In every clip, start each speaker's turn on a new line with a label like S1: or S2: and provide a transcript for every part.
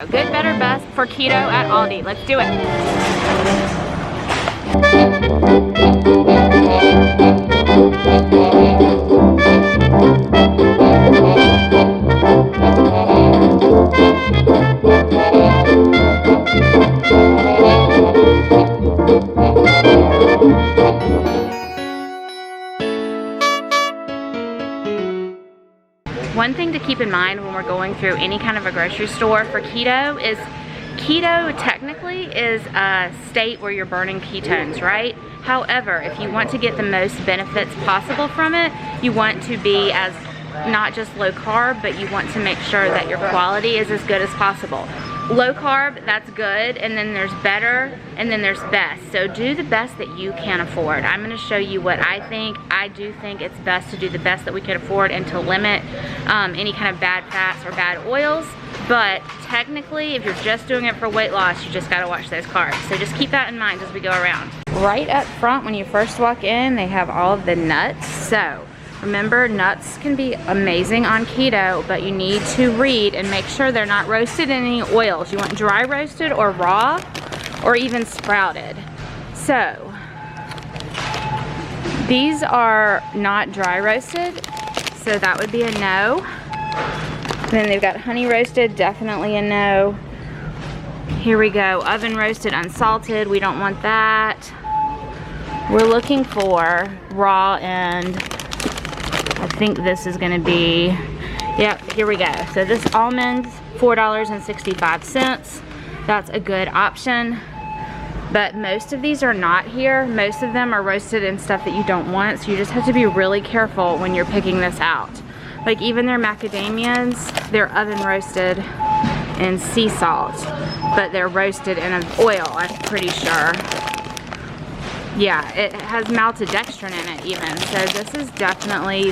S1: Good, better, best for keto at Aldi. Let's do it. One thing to keep in mind when we're going through any kind of a grocery store for keto is keto technically is a state where you're burning ketones, right? However, if you want to get the most benefits possible from it, you want to be as not just low carb, but you want to make sure that your quality is as good as possible. Low carb, that's good, and then there's better, and then there's best. So do the best that you can afford. I'm gonna show you what I think. I do think it's best to do the best that we can afford and to limit any kind of bad fats or bad oils. But technically, if you're just doing it for weight loss, you just gotta watch those carbs. So just keep that in mind as we go around. Right up front, when you first walk in, they have all of the nuts. So remember, nuts can be amazing on keto, but you need to read and make sure they're not roasted in any oils. You want dry roasted or raw or even sprouted. So these are not dry roasted, so that would be a no. Then they've got honey roasted, definitely a no. Here we go, oven roasted, unsalted, we don't want that. We're looking for raw, and I think this is gonna be, yep, here we go. So this almond, $4.65. That's a good option. But most of these are not here. Most of them are roasted in stuff that you don't want, so you just have to be really careful when you're picking this out. Like even their macadamias, they're oven roasted in sea salt, but they're roasted in an oil, I'm pretty sure. Yeah, it has maltodextrin in it even, so this is definitely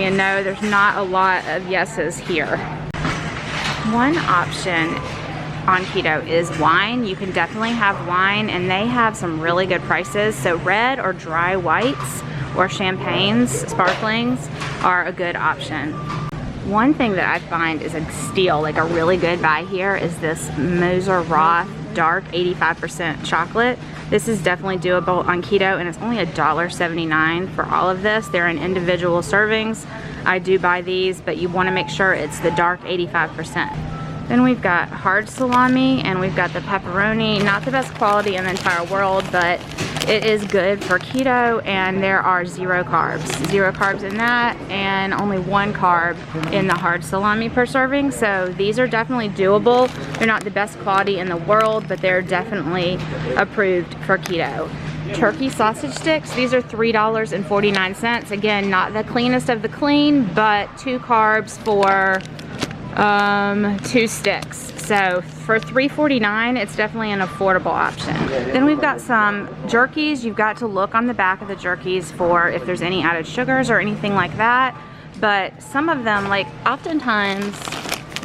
S1: a no. There's not a lot of yeses here. One option on keto is wine. You can definitely have wine, and they have some really good prices. So red or dry whites or champagnes, sparklings, are a good option. One thing that I find is a steal, like a really good buy here, is this Moser Roth dark 85% chocolate. This is definitely doable on keto, and it's only $1.79 for all of this. They're in individual servings. I do buy these, but you want to make sure it's the dark 85%. Then we've got hard salami, and we've got the pepperoni. Not the best quality in the entire world, but it is good for keto, and there are 0 carbs. 0 carbs in that, and only 1 carb in the hard salami per serving. So these are definitely doable. They're not the best quality in the world, but they're definitely approved for keto. Turkey sausage sticks, these are $3.49. Again, not the cleanest of the clean, but 2 carbs for 2 sticks. So for $3.49, it's definitely an affordable option. Then we've got some jerkies. You've got to look on the back of the jerkies for if there's any added sugars or anything like that. But some of them, like oftentimes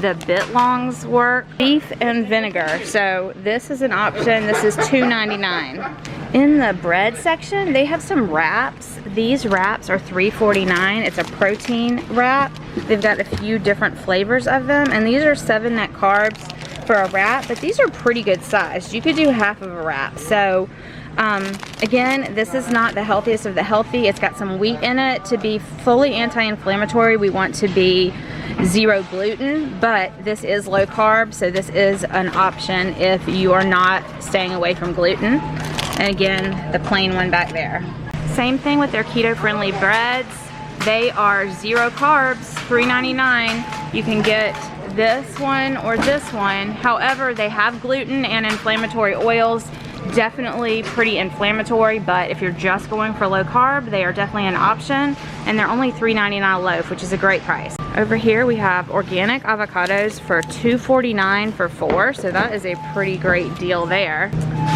S1: the bit longs work. Beef and vinegar. So this is an option. This is $2.99. In the bread section, they have some wraps. These wraps are $3.49. It's a protein wrap. They've got a few different flavors of them, and these are 7 net carbs for a wrap, but these are pretty good sized. You could do half of a wrap. So again, this is not the healthiest of the healthy. It's got some wheat in it. To be fully anti-inflammatory, we want to be 0 gluten, but this is low carb, so this is an option if you are not staying away from gluten. And again, the plain one back there. Same thing with their keto-friendly breads. They are 0 carbs, $3.99. You can get this one or this one. However, they have gluten and inflammatory oils. Definitely pretty inflammatory, but if you're just going for low carb, they are definitely an option, and they're only $3.99 a loaf, which is a great price. Over here we have organic avocados for $2.49 for 4, so that is a pretty great deal there.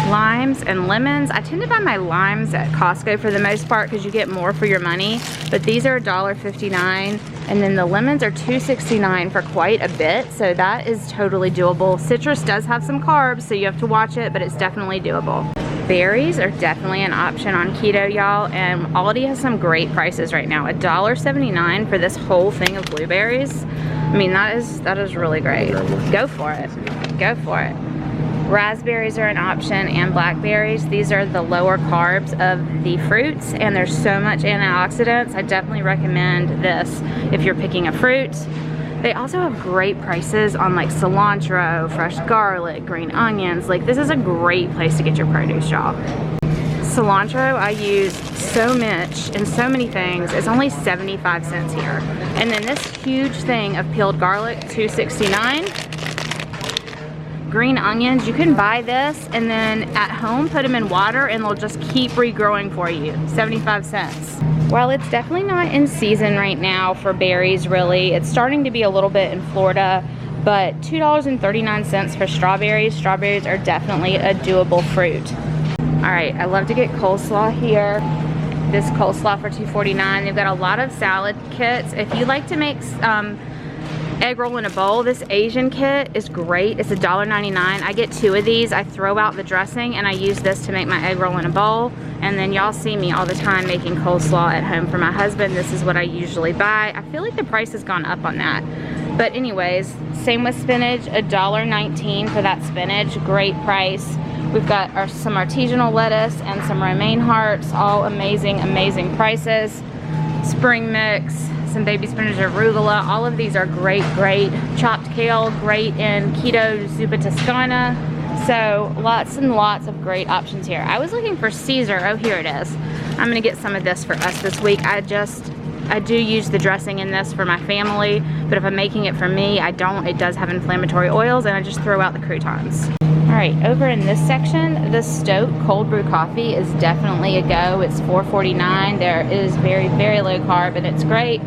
S1: Limes and lemons. I tend to buy my limes at Costco for the most part because you get more for your money, but these are $1.59, and then the lemons are $2.69 for quite a bit, so that is totally doable. Citrus does have some carbs, so you have to watch it, but it's definitely doable. Berries are definitely an option on keto, y'all, and Aldi has some great prices right now. $1.79 for this whole thing of blueberries. I mean, that is really great. Go for it. go for it. Raspberries are an option, and blackberries. These are the lower carbs of the fruits, and there's so much antioxidants. I definitely recommend this if you're picking a fruit. They also have great prices on like cilantro, fresh garlic, green onions. Like, this is a great place to get your produce, y'all. Cilantro I use so much in so many things. It's only 75 cents here. And then this huge thing of peeled garlic, $2.69. Green onions, you can buy this and then at home put them in water and they'll just keep regrowing for you. 75 cents. While it's definitely not in season right now for berries, really, it's starting to be a little bit in Florida, but $2.39 for strawberries. Strawberries are definitely a doable fruit. All right, I love to get coleslaw here. This coleslaw for $2.49. They've got a lot of salad kits. If you like to make egg roll in a bowl, this Asian kit is great. It's $1.99. I get 2 of these. I throw out the dressing and I use this to make my egg roll in a bowl. And then y'all see me all the time making coleslaw at home for my husband. This is what I usually buy. I feel like the price has gone up on that. But anyways, same with spinach, $1.19 for that spinach. Great price. We've got some artisanal lettuce and some romaine hearts, all amazing, amazing prices. Spring mix, some baby spinach, arugula, all of these are great, great. Chopped kale, great in keto zuppa toscana. So lots and lots of great options here. I was looking for Caesar. Oh, here it is. I'm gonna get some of this for us this week. I do use the dressing in this for my family, but if I'm making it for me, I don't. It does have inflammatory oils and I just throw out the croutons. All right, over in this section, the Stoke cold brew coffee is definitely a go. It's $4.49. There is very, very low carb and it's great.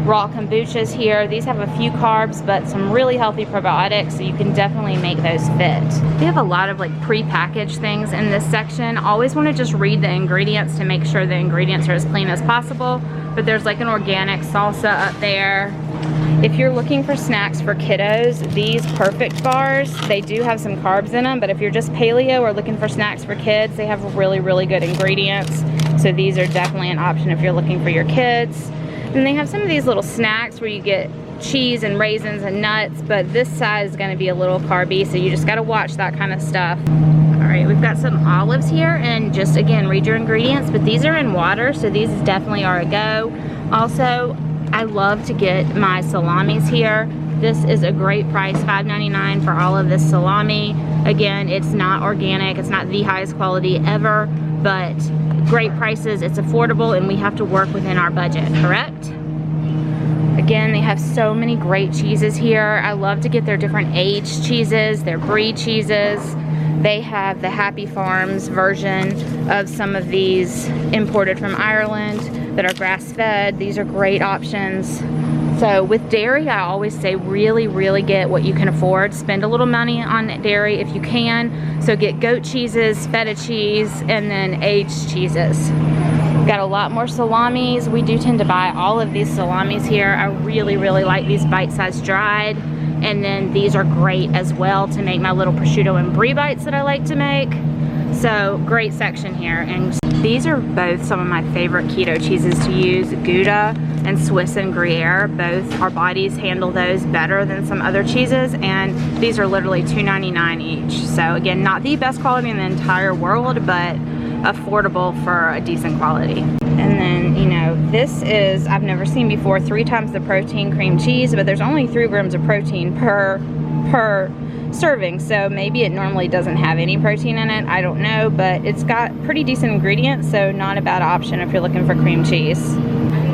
S1: Raw kombuchas here. These have a few carbs, but some really healthy probiotics, so you can definitely make those fit. They have a lot of like pre-packaged things in this section. Always want to just read the ingredients to make sure the ingredients are as clean as possible, but there's like an organic salsa up there. If you're looking for snacks for kiddos, these Perfect bars, they do have some carbs in them, but if you're just paleo or looking for snacks for kids, they have really, really good ingredients. So these are definitely an option if you're looking for your kids. And they have some of these little snacks where you get cheese and raisins and nuts, but this side is going to be a little carby, so you just got to watch that kind of stuff. All right, we've got some olives here, and just again, read your ingredients, but these are in water, so these definitely are a go. Also, I love to get my salamis here. This is a great price, $5.99 for all of this salami. Again, it's not organic, it's not the highest quality ever, but great prices, it's affordable, and we have to work within our budget, correct? Again, they have so many great cheeses here. I love to get their different aged cheeses, their brie cheeses. They have the Happy Farms version of some of these imported from Ireland that are grass-fed. These are great options. So with dairy, I always say really, really get what you can afford. Spend a little money on dairy if you can. So get goat cheeses, feta cheese, and then aged cheeses. Got a lot more salamis. We do tend to buy all of these salamis here. I really, really like these bite-sized dried. And then these are great as well to make my little prosciutto and brie bites that I like to make. So great section here. And these are both some of my favorite keto cheeses to use. Gouda and Swiss and Gruyere, both our bodies handle those better than some other cheeses, and these are literally $2.99 each. So again, not the best quality in the entire world, but affordable for a decent quality. And then, you know, this is, I've never seen before, 3 times the protein cream cheese, but there's only 3 grams of protein per serving, so maybe it normally doesn't have any protein in it, I don't know, but it's got pretty decent ingredients, so not a bad option if you're looking for cream cheese.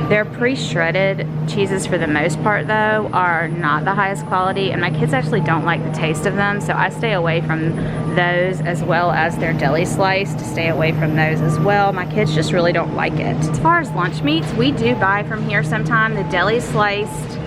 S1: Their pre-shredded cheeses, for the most part though, are not the highest quality, and my kids actually don't like the taste of them, so I stay away from those, as well as their deli sliced. Stay away from those as well. My kids just really don't like it. As far as lunch meats, we do buy from here sometime. The deli sliced,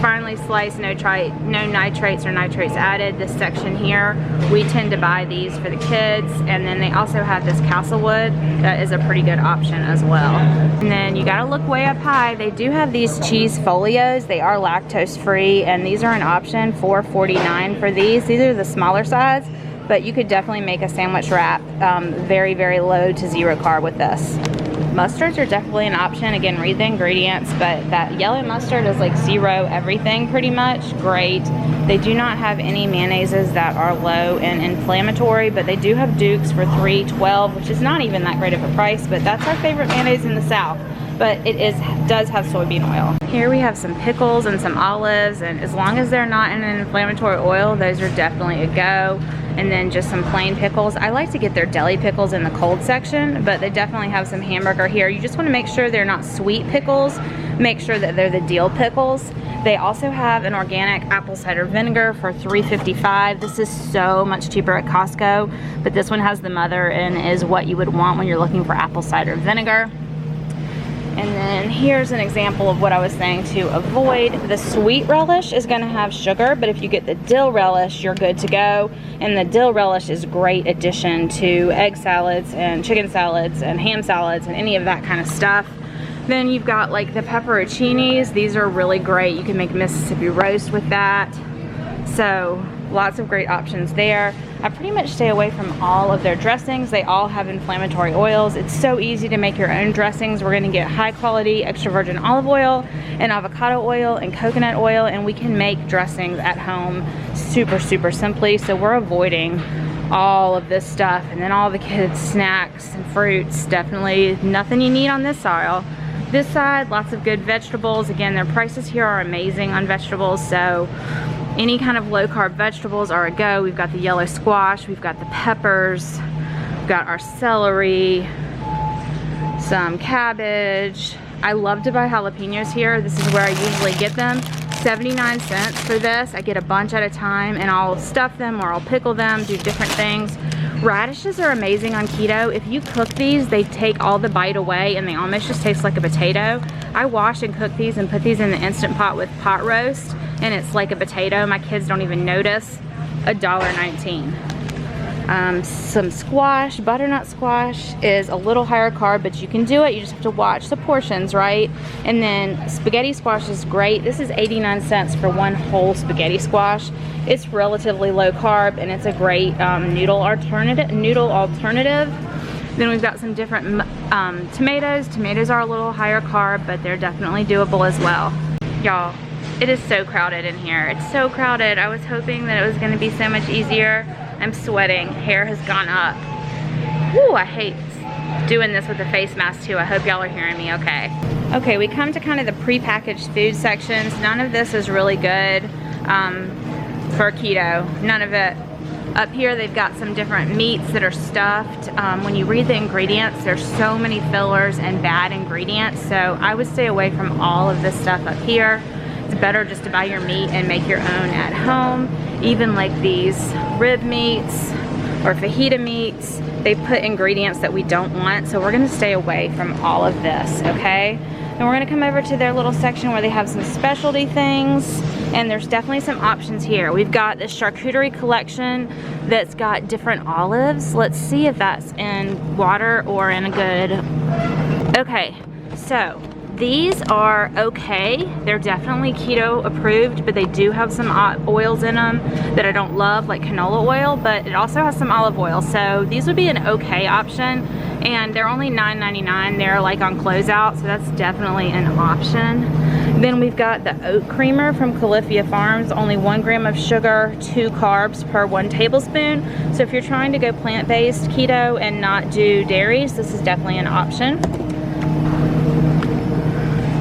S1: finely sliced, no nitrates or nitrates added. This section here, we tend to buy these for the kids, and then they also have this Castlewood that is a pretty good option as well. And then you gotta look way up high. They do have these cheese folios. They are lactose free, and these are an option, $4.49 for these. These are the smaller size, but you could definitely make a sandwich wrap very, very low to 0 carb with this. Mustards are definitely an option. Again, read the ingredients, but that yellow mustard is like zero everything pretty much. Great. They do not have any mayonnaises that are low in inflammatory, but they do have Dukes for $3.12, which is not even that great of a price, but that's our favorite mayonnaise in the South. But it does have soybean oil. Here we have some pickles and some olives, and as long as they're not in an inflammatory oil, those are definitely a go. And then just some plain pickles. I like to get their deli pickles in the cold section, but they definitely have some hamburger here. You just want to make sure they're not sweet pickles. Make sure that they're the dill pickles. They also have an organic apple cider vinegar for $3.55. This is so much cheaper at Costco, but this one has the mother and is what you would want when you're looking for apple cider vinegar. And then here's an example of what I was saying to avoid. The sweet relish is going to have sugar, but if you get the dill relish, you're good to go. And the dill relish is a great addition to egg salads and chicken salads and ham salads and any of that kind of stuff. Then you've got like the pepperoncinis. These are really great. You can make Mississippi roast with that. So lots of great options there. I pretty much stay away from all of their dressings. They all have inflammatory oils. It's so easy to make your own dressings. We're gonna get high quality extra virgin olive oil and avocado oil and coconut oil, and we can make dressings at home super, super simply. So we're avoiding all of this stuff. And then all the kids' snacks and fruits, definitely nothing you need on this aisle. This side, lots of good vegetables. Again, their prices here are amazing on vegetables, so any kind of low-carb vegetables are a go. We've got the yellow squash, we've got the peppers, we've got our celery, some cabbage. I love to buy jalapenos here. This is where I usually get them. 79 cents for this. I get a bunch at a time, and I'll stuff them or I'll pickle them, do different things. Radishes are amazing on keto. If you cook these, they take all the bite away and they almost just taste like a potato. I wash and cook these and put these in the Instant Pot with pot roast, and it's like a potato. My kids don't even notice. $1.19. Some squash. Butternut squash is a little higher carb, but you can do it. You just have to watch the portions, right? And then spaghetti squash is great. This is 89 cents for one whole spaghetti squash. It's relatively low carb, and it's a great noodle alternative. Then we've got some different tomatoes. Tomatoes are a little higher carb, but they're definitely doable as well. Y'all, it is so crowded in here. It's so crowded. I was hoping that it was going to be so much easier. I'm sweating. Hair has gone up. Whew, I hate doing this with a face mask too. I hope y'all are hearing me okay. Okay, we come to kind of the prepackaged food sections. None of this is really good for keto. None of it. Up here they've got some different meats that are stuffed. When you read the ingredients, there's so many fillers and bad ingredients, so I would stay away from all of this stuff up here. It's better just to buy your meat and make your own at home. Even like these rib meats or fajita meats, they put ingredients that we don't want, so we're gonna stay away from all of this, okay? And we're gonna come over to their little section where they have some specialty things, and there's definitely some options here. We've got this Charcuterie Collection that's got different olives. Let's see if that's in water or in a good... Okay, so these are okay. They're definitely keto approved, but they do have some oils in them that I don't love, like canola oil, but it also has some olive oil. So these would be an okay option, and they're only $9.99. They're like on closeout, so that's definitely an option. Then we've got the Oat Creamer from Colifia Farms, only 1 gram of sugar, 2 carbs per 1 tablespoon. So if you're trying to go plant-based keto and not do dairies, this is definitely an option.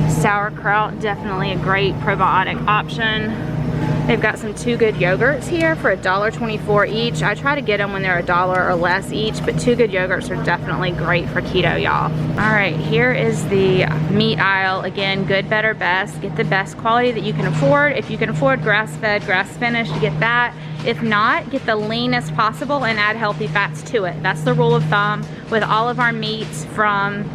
S1: Sauerkraut, definitely a great probiotic option. They've got some Too Good yogurts here for $1.24 each. I try to get them when they're $1 or less each, but Too Good yogurts are definitely great for keto, y'all. All right, here is the meat aisle. Again, good, better, best. Get the best quality that you can afford. If you can afford grass-fed, grass-finished, get that. If not, get the leanest possible and add healthy fats to it. That's the rule of thumb with all of our meats from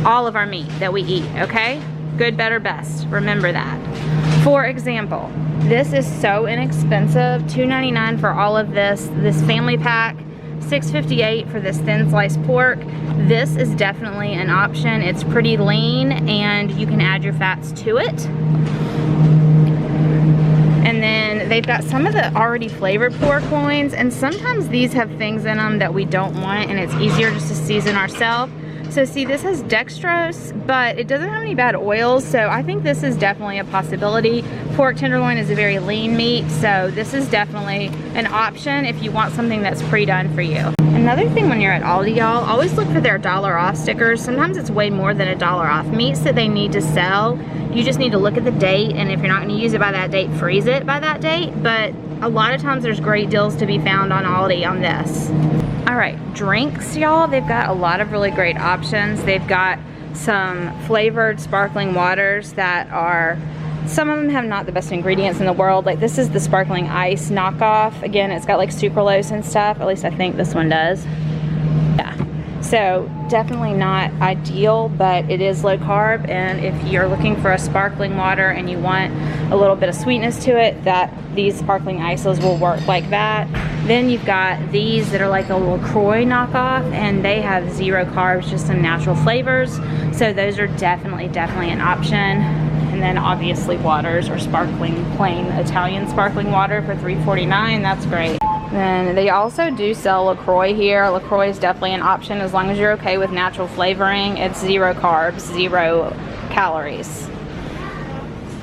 S1: all of our meat that we eat, okay? Good, better, best. Remember that. For example, this is so inexpensive. $2.99 for all of this family pack, $6.58 for this thin sliced pork. This is definitely an option. It's pretty lean and you can add your fats to it. And then they've got some of the already flavored pork loins, and sometimes these have things in them that we don't want, and it's easier just to season ourselves. So see, this has dextrose, but it doesn't have any bad oils, so I think this is definitely a possibility. Pork tenderloin is a very lean meat, so this is definitely an option if you want something that's pre-done for you. Another thing when you're at Aldi, y'all, always look for their dollar off stickers. Sometimes it's way more than $1 off. Meats that they need to sell, you just need to look at the date, and if you're not gonna use it by that date, freeze it by that date. But a lot of times there's great deals to be found on Aldi on this. All right, drinks, y'all, they've got a lot of really great options. They've got some flavored sparkling waters that are, some of them have not the best ingredients in the world. Like this is the sparkling ice knockoff. Again, it's got like sucralose and stuff. At least I think this one does. Yeah. So definitely not ideal, but it is low carb. And if you're looking for a sparkling water and you want a little bit of sweetness to it, that these sparkling ices will work like that. Then you've got these that are like a LaCroix knockoff, and they have 0 carbs, just some natural flavors. So those are definitely an option. And then obviously waters or sparkling, plain Italian sparkling water for $3.49, that's great. Then they also do sell LaCroix here. LaCroix is definitely an option as long as you're okay with natural flavoring. It's 0 carbs, 0 calories.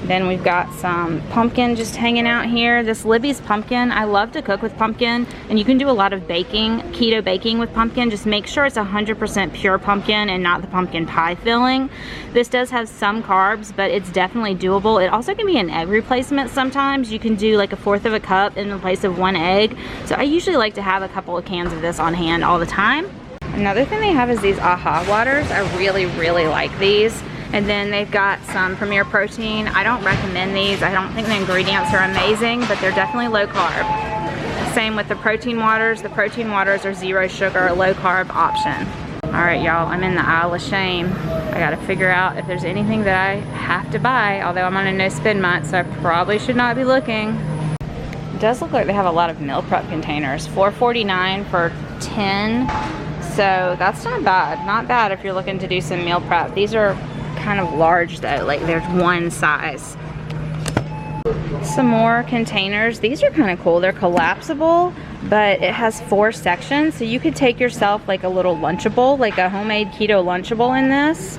S1: Then we've got some pumpkin just hanging out here. This Libby's pumpkin, I love to cook with pumpkin, and you can do a lot of baking, keto baking with pumpkin. Just make sure it's 100% pure pumpkin and not the pumpkin pie filling. This does have some carbs, but it's definitely doable. It also can be an egg replacement sometimes. You can do like 1/4 of a cup in the place of 1 egg. So I usually like to have a couple of cans of this on hand all the time. Another thing they have is these AHA waters. I really like these. And then they've got some Premier Protein. I don't recommend these. I don't think the ingredients are amazing, but they're definitely low carb. Same with the protein waters. The protein waters are 0 sugar, low carb option. All right, y'all, I'm in the aisle of shame. I gotta figure out if there's anything that I have to buy, although I'm on a no spend month, so I probably should not be looking. It does look like they have a lot of meal prep containers. $4.49 for 10. So that's not bad. Not bad if you're looking to do some meal prep. These are kind of large though, like there's one size. Some more containers. These are kind of cool. They're collapsible, but it has 4 sections, so you could take yourself like a little Lunchable, like a homemade keto Lunchable in this.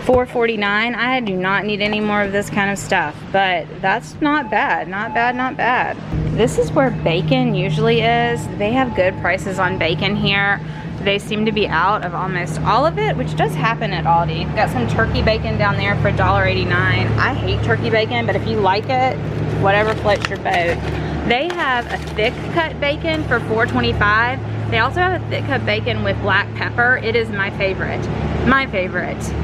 S1: $4.49. I do not need any more of this kind of stuff, but that's not bad. Not bad. This is where bacon usually is. They have good prices on bacon here. They seem to be out of almost all of it, which does happen at Aldi. Got some turkey bacon down there for $1.89. I hate turkey bacon, but if you like it, whatever floats your boat. They have a thick cut bacon for $4.25. They also have a thick cut bacon with black pepper. It is my favorite.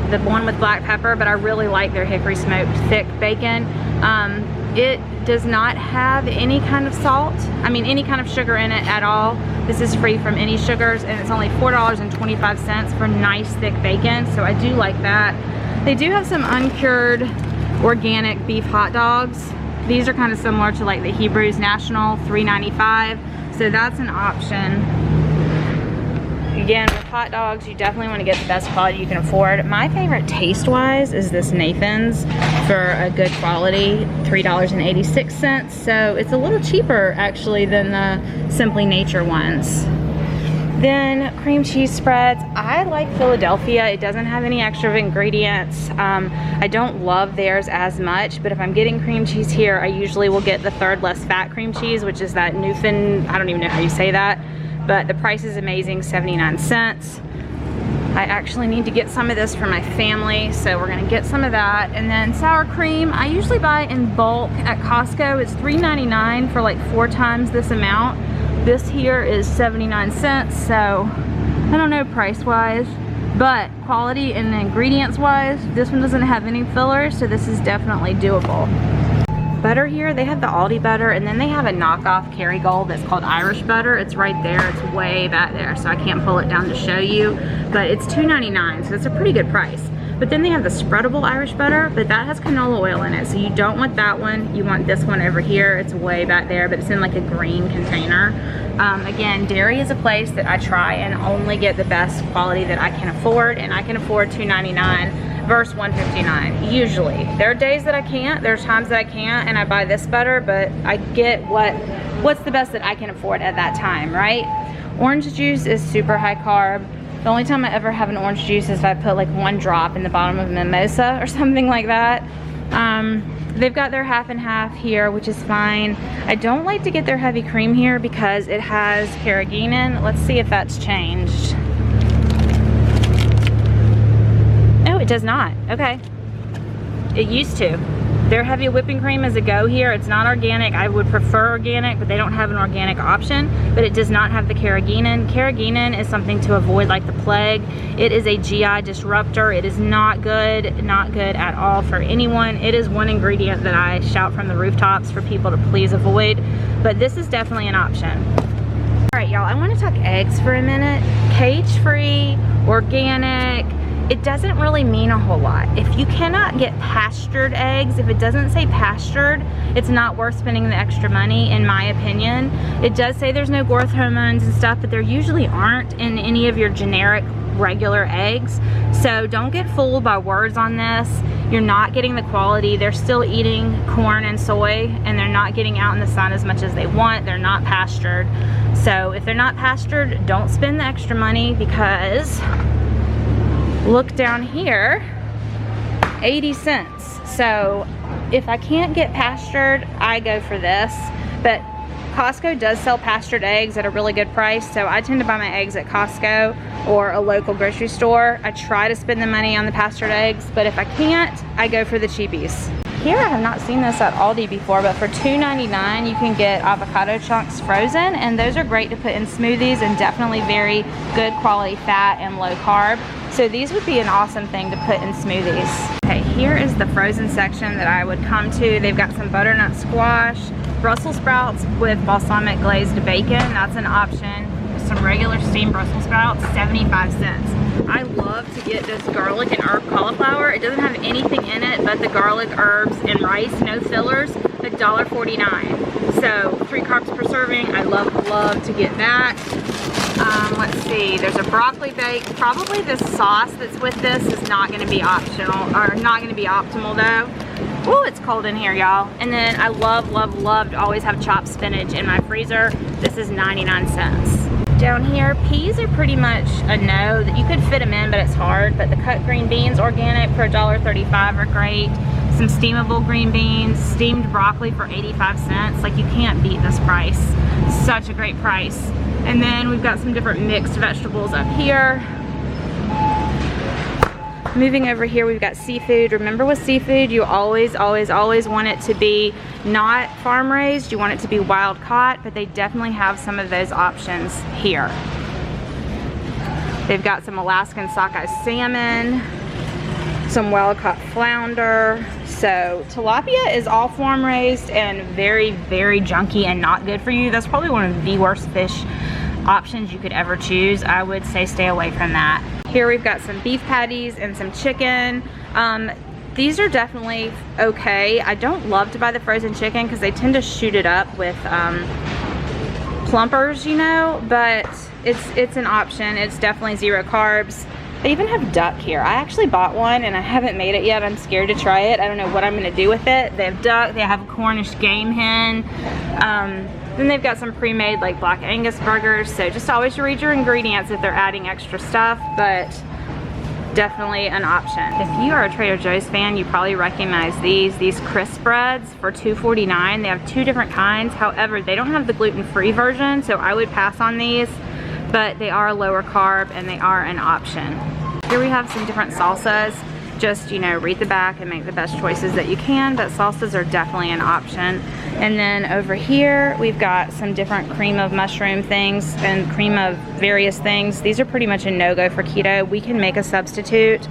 S1: The one with black pepper, but I really like their hickory smoked thick bacon. It does not have any kind of salt, any kind of sugar in it at all. This is free from any sugars, and it's only $4.25 for nice thick bacon, so I do like that. They do have some uncured organic beef hot dogs. These are kind of similar to like the Hebrews National, $3.95, so that's an option. Again, with hot dogs, you definitely want to get the best quality you can afford. My favorite taste-wise is this Nathan's for a good quality, $3.86. So it's a little cheaper, actually, than the Simply Nature ones. Then cream cheese spreads. I like Philadelphia. It doesn't have any extra ingredients. I don't love theirs as much, but if I'm getting cream cheese here, I usually will get the 3rd less fat cream cheese, which is that Newfoundland, I don't even know how you say that. But the price is amazing, 79 cents. I actually need to get some of this for my family, so we're gonna get some of that. And then sour cream, I usually buy in bulk at Costco. It's $3.99 for like 4 times this amount. This here is 79 cents, so I don't know price-wise, but quality and ingredients-wise, this one doesn't have any fillers, so this is definitely doable. Butter here, they have the Aldi Butter, and then they have a knockoff Kerrygold that's called Irish Butter. It's right there, it's way back there, so I can't pull it down to show you, but it's $2.99, so it's a pretty good price. But then they have the spreadable Irish Butter, but that has canola oil in it, so you don't want that one, you want this one over here. It's way back there, but it's in like a green container. Again, dairy is a place that I try and only get the best quality that I can afford, and I can afford $2.99 versus $1.59 usually. There are days that I can't, there's times that I can't, and I buy this butter, but I get what's the best that I can afford at that time, right? Orange juice is super high carb. The only time I ever have an orange juice is if I put like 1 drop in the bottom of a mimosa or something like that. They've got their half and half here, which is fine. I don't like to get their heavy cream here because it has carrageenan. Let's see if that's changed. Oh, it does not. Okay. It used to. Their heavy whipping cream is a go here. It's not organic. I would prefer organic, but they don't have an organic option. But it does not have the carrageenan. Carrageenan is something to avoid like the plague. It is a GI disruptor. It is not good at all for anyone. It is one ingredient that I shout from the rooftops for people to please avoid. But this is definitely an option. All right, y'all, I want to talk eggs for a minute. Cage-free, organic. It doesn't really mean a whole lot. If you cannot get pastured eggs, if it doesn't say pastured, it's not worth spending the extra money, in my opinion. It does say there's no growth hormones and stuff, but there usually aren't in any of your generic regular eggs. So don't get fooled by words on this. You're not getting the quality. They're still eating corn and soy, and they're not getting out in the sun as much as they want. They're not pastured. So if they're not pastured, don't spend the extra money, because look down here, 80 cents. So if I can't get pastured, I go for this. But Costco does sell pastured eggs at a really good price, so I tend to buy my eggs at Costco or a local grocery store. I try to spend the money on the pastured eggs, but if I can't, I go for the cheapies. Here, I have not seen this at Aldi before, but for $2.99 you can get avocado chunks frozen, and those are great to put in smoothies and definitely very good quality fat and low carb. So these would be an awesome thing to put in smoothies. Okay, here is the frozen section that I would come to. They've got some butternut squash, Brussels sprouts with balsamic glazed bacon. That's an option. Some regular steamed Brussels sprouts, 75 cents. I love to get this garlic and herb cauliflower. It doesn't have anything in it but the garlic, herbs, and rice, no fillers, $1.49. So 3 carbs per serving. I love to get that. Let's see, there's a broccoli bake. Probably the sauce that's with this is not going to be optional, or not going to be optimal though. Ooh, it's cold in here, y'all. And then I love to always have chopped spinach in my freezer. This is 99 cents. Down here, peas are pretty much a no. That you could fit them in, but it's hard. But the cut green beans, organic, for $1.35 are great. Some steamable green beans, steamed broccoli for 85 cents. Like, you can't beat this price. Such a great price. And then we've got some different mixed vegetables up here. Moving over here, we've got seafood. Remember, with seafood, you always want it to be not farm raised. You want it to be wild caught, but they definitely have some of those options here. They've got some Alaskan sockeye salmon, some wild caught flounder. So tilapia is all farm raised and very junky and not good for you. That's probably one of the worst fish options you could ever choose. I would say stay away from that. Here we've got some beef patties and some chicken. These are definitely okay. I don't love to buy the frozen chicken because they tend to shoot it up with plumpers, you know, but it's an option. It's definitely 0 carbs. They even have duck here. I actually bought one and I haven't made it yet. I'm scared to try it. I don't know what I'm gonna do with it. They have duck, they have a Cornish game hen. Then they've got some pre-made like Black Angus burgers. So just always read your ingredients if they're adding extra stuff, but definitely an option. If you are a Trader Joe's fan, you probably recognize these crisp breads for $2.49. They have 2 different kinds. However, they don't have the gluten-free version, so I would pass on these, but they are lower carb and they are an option. Here we have some different salsas. Just, you know, read the back and make the best choices that you can, but salsas are definitely an option. And then over here, we've got some different cream of mushroom things and cream of various things. These are pretty much a no-go for keto. We can make a substitute.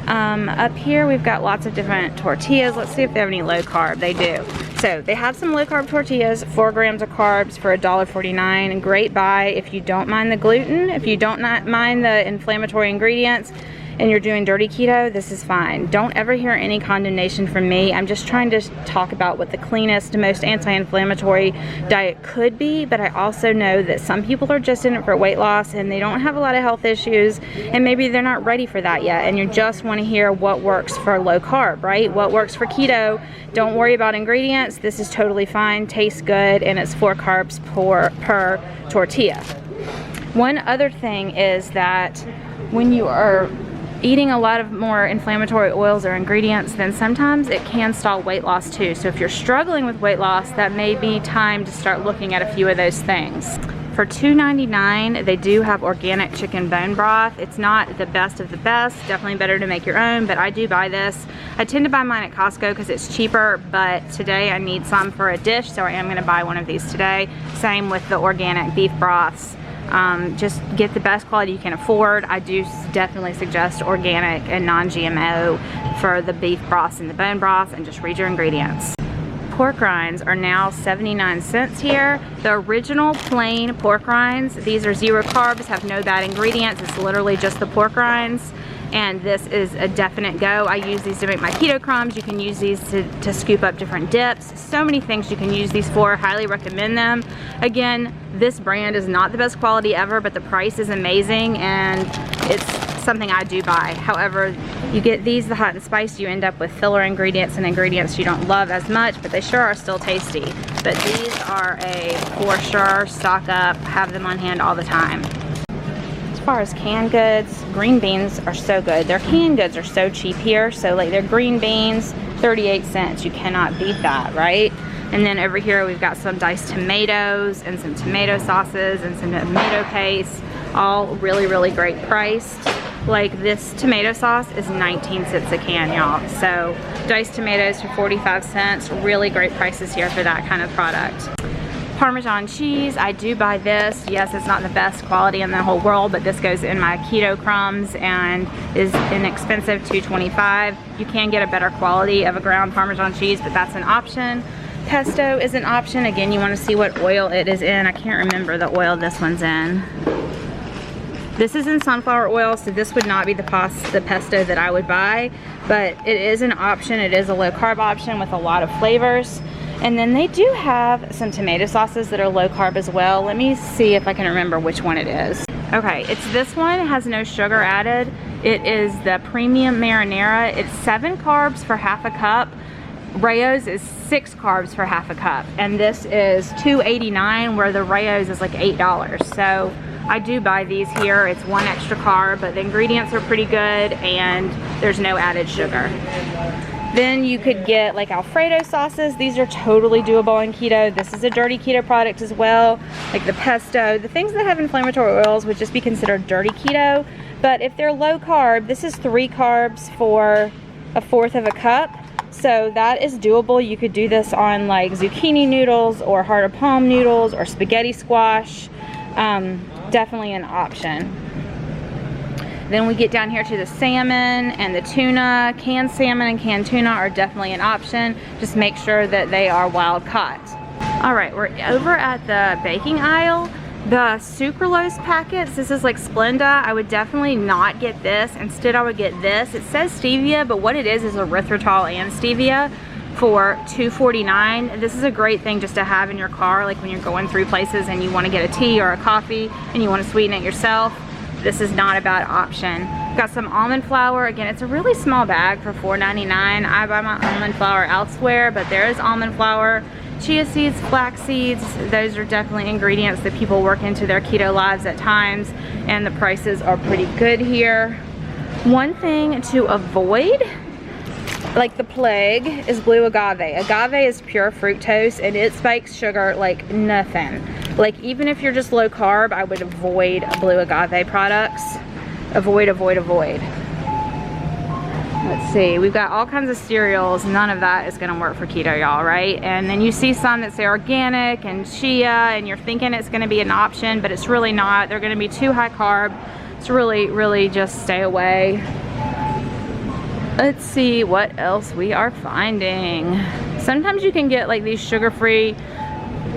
S1: Up here, we've got lots of different tortillas. Let's see if they have any low carb. They do. So they have some low carb tortillas, 4 grams of carbs for $1.49. Great buy if you don't mind the gluten, if you don't mind the inflammatory ingredients, and you're doing dirty keto, this is fine. Don't ever hear any condemnation from me. I'm just trying to talk about what the cleanest, most anti-inflammatory diet could be, but I also know that some people are just in it for weight loss and they don't have a lot of health issues, and maybe they're not ready for that yet, and you just want to hear what works for low carb, right? What works for keto. Don't worry about ingredients. This is totally fine, tastes good, and it's 4 carbs per tortilla. One other thing is that when you are eating a lot of more inflammatory oils or ingredients, then sometimes it can stall weight loss too. So if you're struggling with weight loss, that may be time to start looking at a few of those things. For $2.99, they do have organic chicken bone broth. It's not the best of the best, definitely better to make your own, but I do buy this. I tend to buy mine at Costco because it's cheaper, but today I need some for a dish, so I am gonna buy one of these today. Same with the organic beef broths. Just get the best quality you can afford. I do definitely suggest organic and non-GMO for the beef broths and the bone broths, and just read your ingredients. Pork rinds are now 79 cents here. The original plain pork rinds, these are 0 carbs, have no bad ingredients. It's literally just the pork rinds, and this is a definite go. I use these to make my keto crumbs. You can use these to scoop up different dips. So many things you can use these for. Highly recommend them. Again, this brand is not the best quality ever, but the price is amazing, and it's something I do buy. However, you get these, the hot and spicy, you end up with filler ingredients and ingredients you don't love as much, but they sure are still tasty. But these are a for sure stock up, have them on hand all the time. As far as canned goods, green beans are so good. Their canned goods are so cheap here. So like their green beans, 38 cents. You cannot beat that, right? And then over here we've got some diced tomatoes and some tomato sauces and some tomato paste, all really, really great priced. Like this tomato sauce is 19 cents a can, y'all. So diced tomatoes for 45 cents, really great prices here for that kind of product. Parmesan cheese, I do buy this. Yes, it's not the best quality in the whole world, but this goes in my keto crumbs and is inexpensive, $2.25. You can get a better quality of a ground Parmesan cheese, but that's an option. Pesto is an option. Again, you want to see what oil it is in. I can't remember the oil this one's in. This is in sunflower oil, so this would not be the pesto that I would buy, but it is an option. It is a low carb option with a lot of flavors. And then they do have some tomato sauces that are low carb as well. Let me see if I can remember which one it is. Okay, it's this one. It has no sugar added. It is the premium marinara. It's 7 carbs for half a cup. Rayo's is 6 carbs for half a cup. And this is $2.89, where the Rayo's is like $8. So I do buy these here. It's 1 extra carb, but the ingredients are pretty good and there's no added sugar. Then you could get like Alfredo sauces. These are totally doable in keto. This is a dirty keto product as well. Like the pesto, the things that have inflammatory oils would just be considered dirty keto. But if they're low carb, this is 3 carbs for 1/4 of a cup. So that is doable. You could do this on like zucchini noodles or heart of palm noodles or spaghetti squash. Definitely an option. Then we get down here to the salmon and the tuna. Canned salmon and canned tuna are definitely an option. Just make sure that they are wild caught. All right, we're over at the baking aisle. The sucralose packets, this is like Splenda. I would definitely not get this. Instead, I would get this. It says stevia, but what it is erythritol and stevia for $2.49. This is a great thing just to have in your car, like when you're going through places and you want to get a tea or a coffee and you want to sweeten it yourself. This is not a bad option. Got some almond flour. Again, it's a really small bag for $4.99. I buy my almond flour elsewhere, but there is almond flour. Chia seeds, flax seeds, those are definitely ingredients that people work into their keto lives at times, and the prices are pretty good here. One thing to avoid, like the plague, is blue agave. Agave is pure fructose and it spikes sugar like nothing. Like even if you're just low carb, I would avoid blue agave products. Avoid, avoid, avoid. Let's see, we've got all kinds of cereals. None of that is gonna work for keto, y'all, right? And then you see some that say organic and chia, and you're thinking it's gonna be an option, but it's really not. They're gonna be too high carb. It's really, really just stay away. Let's see what else we are finding. Sometimes you can get like these sugar-free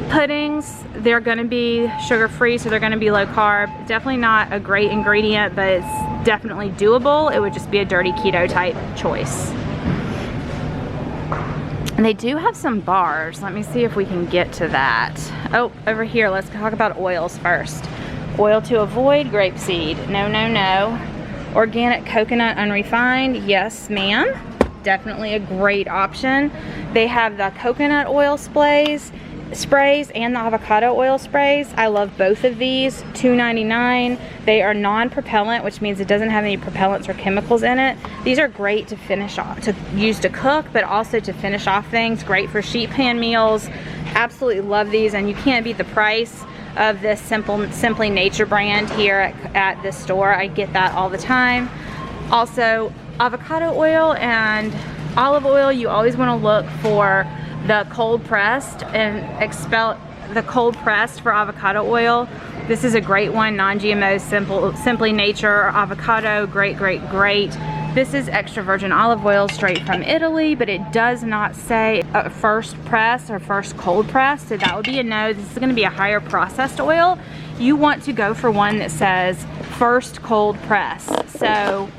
S1: puddings. They're gonna be sugar-free, so they're gonna be low carb. Definitely not a great ingredient, but it's definitely doable. It would just be a dirty keto type choice. And they do have some bars. Let me see if we can get to that. Oh, over here, let's talk about oils first. Oil to avoid, grapeseed. No, no, no. Organic coconut unrefined, yes ma'am. Definitely a great option. They have the coconut oil sprays. sprays and the avocado oil sprays. I love both of these. $2.99. They are non-propellant, which means it doesn't have any propellants or chemicals in it. These are great to finish off, to use to cook, but also to finish off things. Great for sheet pan meals. Absolutely love these, and you can't beat the price of this Simply Nature brand here at this store. I get that all the time. Also, avocado oil and olive oil, you always want to look for the cold pressed and expel the cold pressed for avocado oil. This is a great one, non-GMO, Simply Nature avocado, great, great, great. This is extra virgin olive oil straight from Italy, but it does not say first press or first cold press, so that would be a no. This is going to be a higher processed oil. You want to go for one that says first cold press. So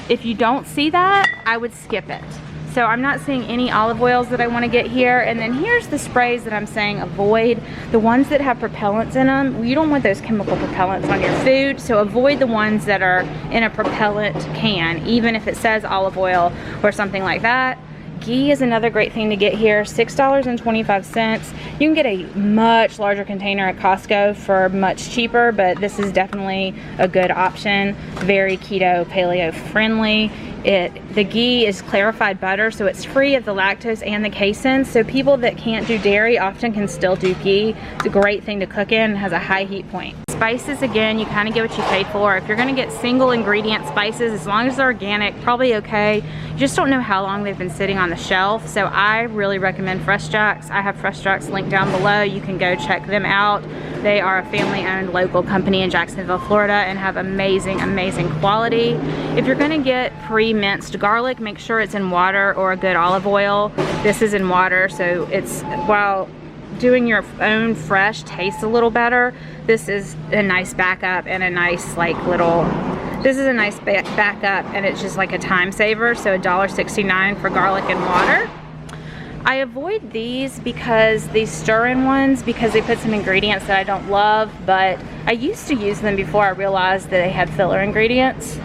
S1: if you don't see that, I would skip it. So I'm not seeing any olive oils that I want to get here. And then here's the sprays that I'm saying avoid. The ones that have propellants in them. You don't want those chemical propellants on your food, so avoid the ones that are in a propellant can, even if it says olive oil or something like that. Ghee is another great thing to get here, $6.25. You can get a much larger container at Costco for much cheaper, but this is definitely a good option. Very keto, paleo friendly. The ghee is clarified butter, so it's free of the lactose and the casein, so people that can't do dairy often can still do ghee. It's a great thing to cook in, has a high heat point. Spices, again, you kind of get what you paid for. If you're going to get single ingredient spices, as long as they're organic, probably okay. You just don't know how long they've been sitting on the shelf, so I really recommend Fresh Jacks. I have Fresh Jacks linked down below. You can go check them out. They are a family-owned local company in Jacksonville, Florida, and have amazing, amazing quality. If you're going to get pre-minced garlic, make sure it's in water or a good olive oil. This is in water, so it's, while doing your own fresh tastes a little better, this is a nice backup and a nice this is a nice backup, and it's just like a time saver. So $1.69 for garlic and water. I avoid these because these stir-in ones, because they put some ingredients that I don't love, but I used to use them before I realized that they had filler ingredients.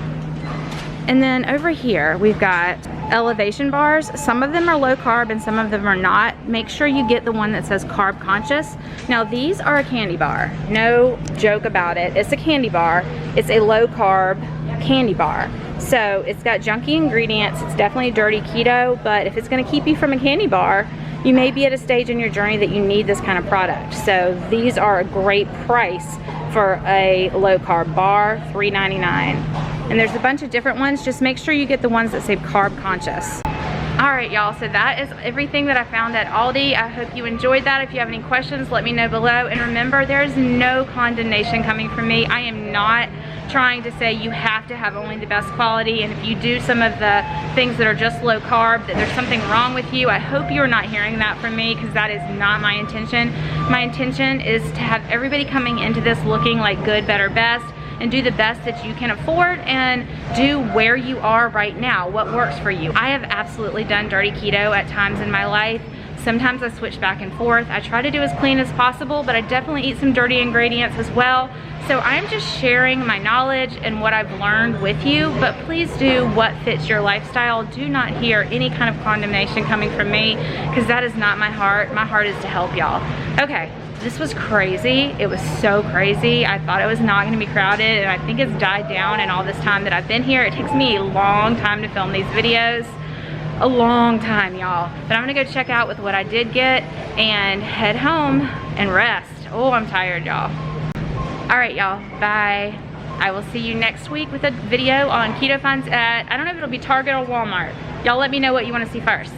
S1: And then over here we've got elevation bars. Some of them are low carb and some of them are not. Make sure you get the one that says carb conscious. Now these are a candy bar, no joke about it. It's a candy bar. It's a low carb candy bar. So it's got junky ingredients. It's definitely dirty keto, but if it's going to keep you from a candy bar, you may be at a stage in your journey that you need this kind of product. So these are a great price for a low carb bar, $3.99. And there's a bunch of different ones. Just make sure you get the ones that say carb conscious. All right, y'all, so that is everything that I found at Aldi. I hope you enjoyed that. If you have any questions, let me know below. And remember, there is no condemnation coming from me. I am not trying to say you have to have only the best quality, and if you do some of the things that are just low carb, that there's something wrong with you. I hope you're not hearing that from me, because that is not my intention. My intention is to have everybody coming into this looking like good, better, best, and do the best that you can afford, and do where you are right now, what works for you. I have absolutely done dirty keto at times in my life. Sometimes I switch back and forth. I try to do as clean as possible, but I definitely eat some dirty ingredients as well. So I'm just sharing my knowledge and what I've learned with you, but please do what fits your lifestyle. Do not hear any kind of condemnation coming from me, because that is not my heart. My heart is to help y'all. Okay, this was crazy. It was so crazy. I thought it was not gonna be crowded, and I think it's died down in all this time that I've been here. It takes me a long time to film these videos. A long time, y'all. But I'm gonna go check out with what I did get and head home and rest. Oh, I'm tired, y'all. All right, y'all, bye. I will see you next week with a video on keto finds at, I don't know if it'll be Target or Walmart. Y'all let me know what you wanna see first.